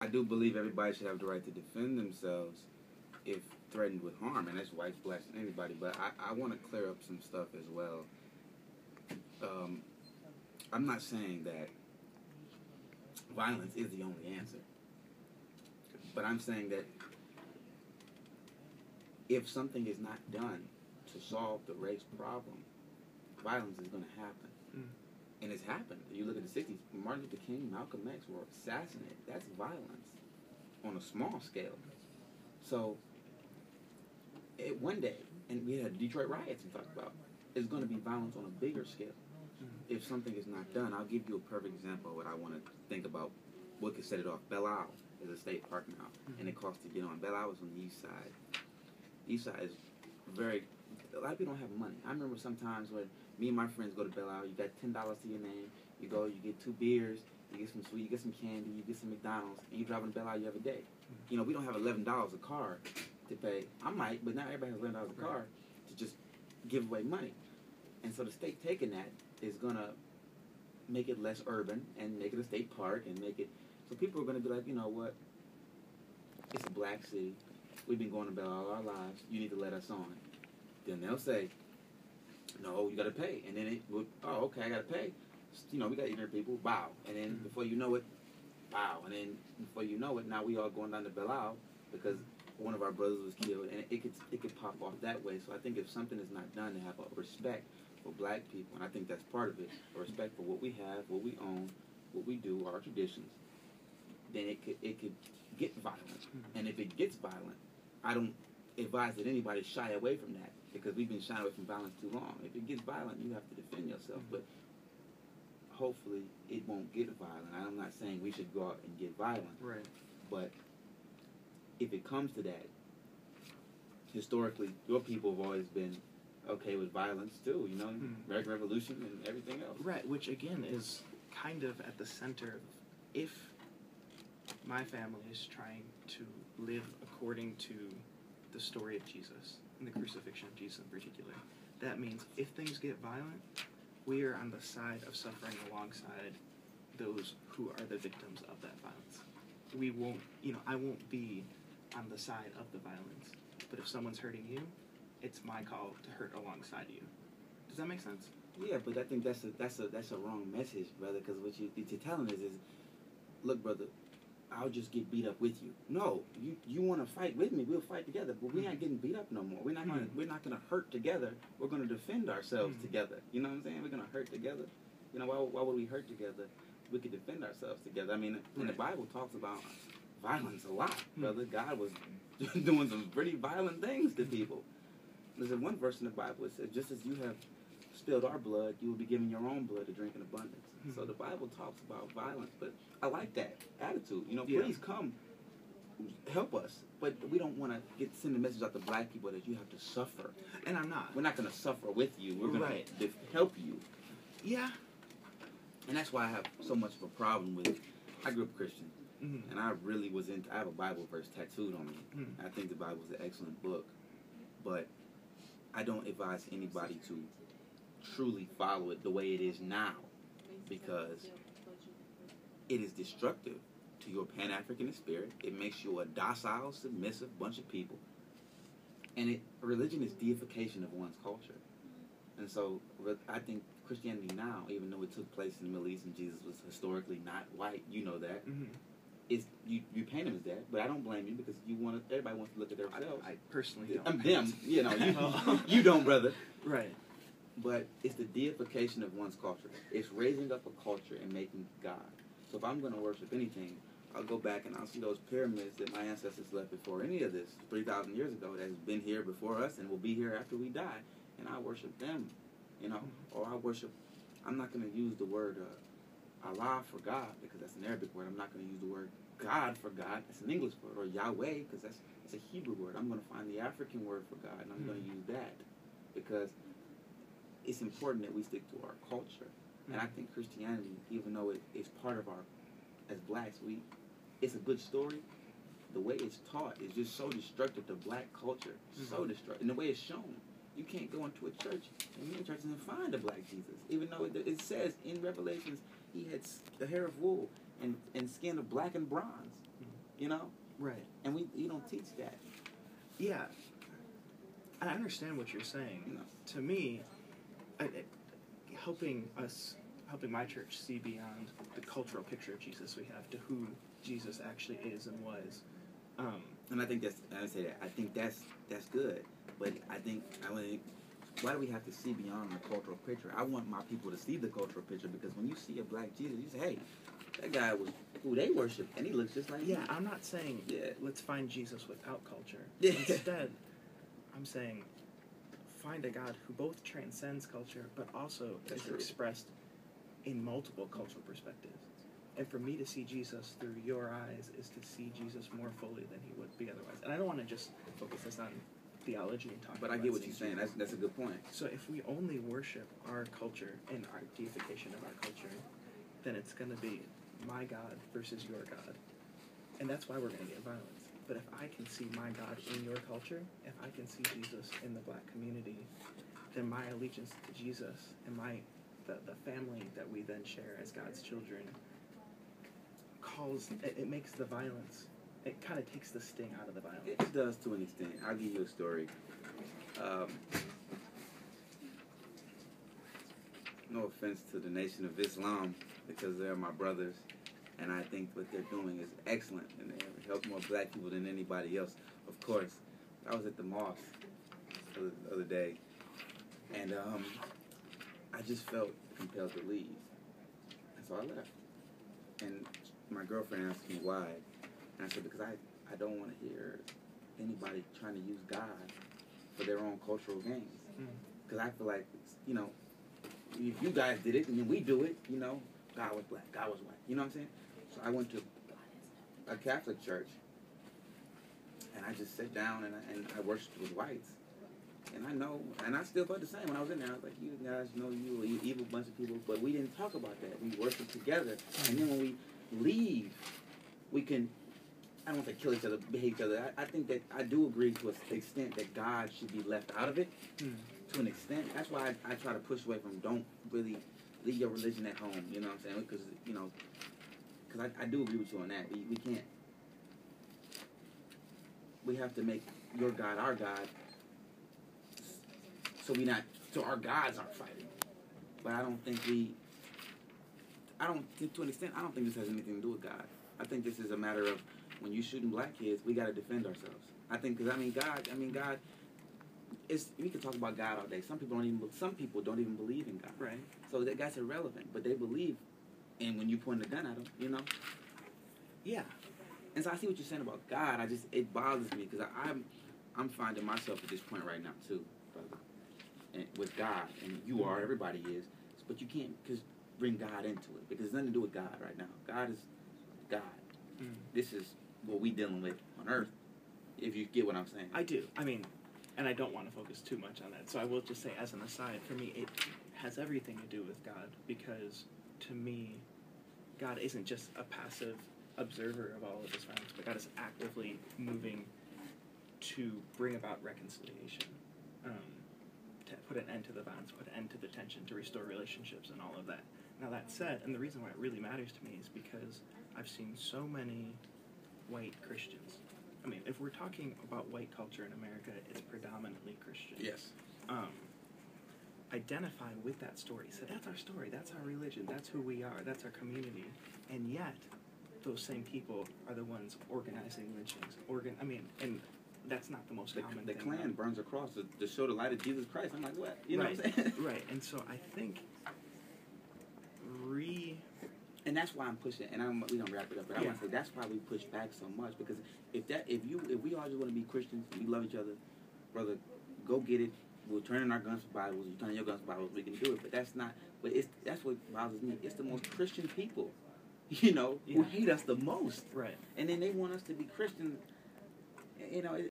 I do believe everybody should have the right to defend themselves if threatened with harm, and that's whites, blacks, and anybody. But I want to clear up some stuff as well. I'm not saying that violence is the only answer, but I'm saying that if something is not done to solve the race problem, violence is going to happen. And it's happened. You look at the 60s, Martin Luther King, Malcolm X were assassinated. That's violence on a small scale. So, one day, and we had Detroit riots we talked about, it's going to be violence on a bigger scale. If something is not done, I'll give you a perfect example of what I want to think about. What could set it off? Belle Isle is a state park now, and it costs to get on. Belle Isle is on the east side. East side is a lot of people don't have money. I remember sometimes when me and my friends go to Belle Isle, you got $10 to your name, you go, you get 2 beers, you get some sweet, you get some candy, you get some McDonald's, and you drive on Belle Isle every day. You know, we don't have $11 a car to pay. I might, but not everybody has $11 a car to just give away money. And so the state taking that is going to make it less urban and make it a state park and make it, so people are going to be like, you know what, it's a black city. We've been going to Belle Isle all our lives. You need to let us on. Then they'll say, no, you got to pay. And then oh, okay, I got to pay. You know, we got ignorant people, bow. And then before you know it, bow. And then before you know it, now we all going down to Belle Isle because one of our brothers was killed. And it could pop off that way. So I think if something is not done, to have a respect for black people, and I think that's part of it, a respect for what we have, what we own, what we do, our traditions, then it could get violent. And if it gets violent, I don't advise that anybody shy away from that, because we've been shying away from violence too long. If it gets violent, you have to defend yourself. But hopefully it won't get violent. I'm not saying we should go out and get violent. Right. But if it comes to that, historically, your people have always been okay with violence too, you know, American Revolution and everything else. Right, which again is kind of at the center of, if my family is trying to live according to the story of Jesus and the crucifixion of Jesus in particular, that means if things get violent, we are on the side of suffering alongside those who are the victims of that violence. We won't, I won't be on the side of the violence, but if someone's hurting you, it's my call to hurt alongside you. Does that make sense? Yeah, but I think that's a wrong message, brother, because what you're telling us is, look, brother, I'll just get beat up with you. No, you want to fight with me? We'll fight together, but we ain't getting beat up no more. We're not gonna hurt together. We're gonna defend ourselves together. You know what I'm saying? We're gonna hurt together. You know, why would we hurt together? We could defend ourselves together. I mean, and the Bible talks about violence a lot, brother. God was doing some pretty violent things to people. There's one verse in the Bible that says, just as you have spilled our blood, you will be giving your own blood to drink in abundance. So the Bible talks about violence, but I like that attitude. You know, please come, help us. But we don't want to send a message out to black people that you have to suffer. And I'm not. We're not going to suffer with you. We're going to help you. Yeah. And that's why I have so much of a problem with, I grew up Christian, and I really was I have a Bible verse tattooed on me. I think the Bible is an excellent book, but I don't advise anybody to truly follow it the way it is now, because it is destructive to your Pan-Africanist spirit. It makes you a docile, submissive bunch of people. And religion is deification of one's culture. And so I think Christianity now, even though it took place in the Middle East and Jesus was historically not white, you know that, is you paint him as that, but I don't blame you, because everybody wants to look at themselves. I personally don't. I'm them, you don't, brother. Right. But it's the deification of one's culture. It's raising up a culture and making God. So if I'm going to worship anything, I'll go back and I'll see those pyramids that my ancestors left before any of this, 3,000 years ago, that has been here before us and will be here after we die. And I worship them, or I'm not going to use the word Allah for God, because that's an Arabic word. I'm not going to use the word God for God. That's an English word. Or Yahweh, because it's a Hebrew word. I'm going to find the African word for God, and I'm going to use that, because it's important that we stick to our culture. And I think Christianity, even though it's part of as blacks, it's a good story. The way it's taught is just so destructive to black culture, so destructive. And the way it's shown, you can't go into a church and many churches and find a black Jesus, even though it says in Revelations he had a hair of wool and skin of black and bronze. you know? Right. And you don't teach that. Yeah. I understand what you're saying. You know? To me, helping my church see beyond the cultural picture of Jesus we have to who Jesus actually is and was. And I think I would say that. I think that's good. But why do we have to see beyond the cultural picture? I want my people to see the cultural picture, because when you see a black Jesus, you say, hey, that guy was who they worship, and he looks just like Yeah, me. I'm not saying let's find Jesus without culture. Yeah. Instead, I'm saying find a God who both transcends culture, but also That's is true. expressed in multiple cultural perspectives. And for me to see Jesus through your eyes is to see Jesus more fully than he would be otherwise. And I don't want to just focus this on theology and talk But about I get what seeing you're saying. Jesus. That's a good point. So if we only worship our culture and our deification of our culture, then it's going to be my God versus your God. And that's why we're going to get violence. But if I can see my God in your culture, if I can see Jesus in the black community, then my allegiance to Jesus and the family that we then share as God's children it makes the violence, it kind of takes the sting out of the violence. It does to an extent. I'll give you a story. No offense to the Nation of Islam, because they're my brothers, and I think what they're doing is excellent, and they help more black people than anybody else, of course. I was at the mosque the other day, and I just felt compelled to leave, and so I left. And my girlfriend asked me why, and I said, because I don't want to hear anybody trying to use God for their own cultural gains. Because I feel like, you know, if you guys did it and then we do it, you know, God was black, God was white. You know what I'm saying? So I went to a Catholic church, and I just sat down and I worshiped with whites. And I know, and I still felt the same when I was in there. I was like, you guys know you evil bunch of people, but we didn't talk about that. We worship together. And then when we leave, we can, I don't want to kill each other, hate each other. I think that I do agree to an extent that God should be left out of it, to an extent. That's why I try to push away from don't really leave your religion at home, you know what I'm saying? Because, you know, because I do agree with you on that. We can't, we have to make your God our God, so our gods aren't fighting. But I don't think to an extent, I don't think this has anything to do with God. I think this is a matter of when you're shooting black kids, we got to defend ourselves. I think, because God, we can talk about God all day. Some people don't even believe in God. Right. So that's irrelevant, but they believe, and when you point a gun at them, you know? Yeah. And so I see what you're saying about God. It bothers me, because I'm finding myself at this point right now, too, brother. And with God, and you are, everybody is, but you can't bring God into it, because it's nothing to do with God right now. God is God. This is what we dealing with on earth, if you get what I'm saying. I do. I mean, and I don't want to focus too much on that, so I will just say, as an aside, for me, it has everything to do with God, because to me, God isn't just a passive observer of all of this violence, but God is actively moving to bring about reconciliation, to put an end to the violence, put an end to the tension, to restore relationships and all of that. Now, that said, and the reason why it really matters to me is because I've seen so many white Christians. I mean, if we're talking about white culture in America, it's predominantly Christian. Yes. Identify with that story. So that's our story, that's our religion, that's who we are, that's our community. And yet, those same people are the ones organizing lynchings. And that's not the most common thing. The Klan burns a cross to show the light of Jesus Christ. I'm like, what? You know what I'm saying? Right. And so I think and that's why I'm pushing. And we're gonna wrap it up. But I want to say that's why we push back so much, because if we all just want to be Christians and we love each other, brother, go get it. We'll turn in our guns for Bibles. You turn in your guns for Bibles. We can do it. But that's not. But that's what bothers me. It's the most Christian people, you know, who hate us the most. Right. And then they want us to be Christian. You know,